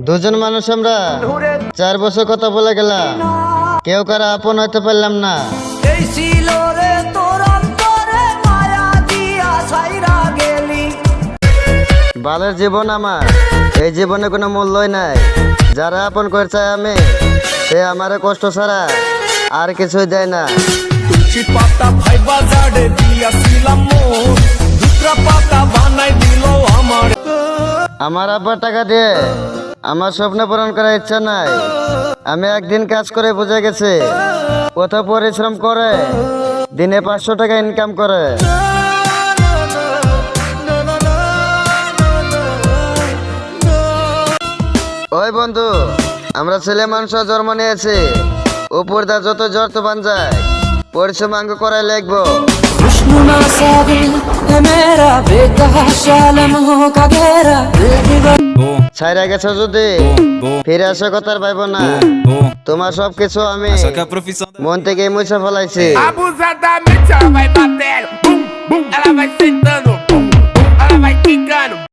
দুজন মানুষ আমরা 4 বছর কথা বলে গেলাম, কেউ কারা আপন হইতে পারলাম না। এই ছিল রে তোর অন্তরে মায়া দিয়া ছাইরা গেলি। বালের জীবন আমার, এই জীবনে কোনো মূল্যই নাই। যারা আপন করে চায় আমি, সে আমারে কষ্ট ছাড়া আর কিছুই দেয় না। তুলসী পাতা ভাই বাজারে দিয়াছিলাম মন, দুসরা পাতা বানাই দিল আমার। আমার আব্বার টাকা দিয়ে আমার স্বপ্ন পূরণ করার ইচ্ছা নাই। আমি একদিন কাজ করে বুঝে গেছি, কত পরিশ্রম করে দিনে 500 টাকা ইনকাম করে। ওই বন্ধু, আমরা ছেলে মানুষ জন্ম নিয়েছি, উপর দা যত জ্বর তো বান যায়, পরিশ্রম আঙ্গ করাই লাগবো। दुश्मना साबिल है मेरा बेतहाशा लम्हों का गहरा दिल दीवार। ছাইরা গেছে যদি ফিরে আসে কথার পাইব না। তোমার সবকিছু আমি Só que a profissão da... মন থেকে মুছে ফেলাইছি। Abusadamente ela vai bater, bum, bum, ela vai sentando, bum,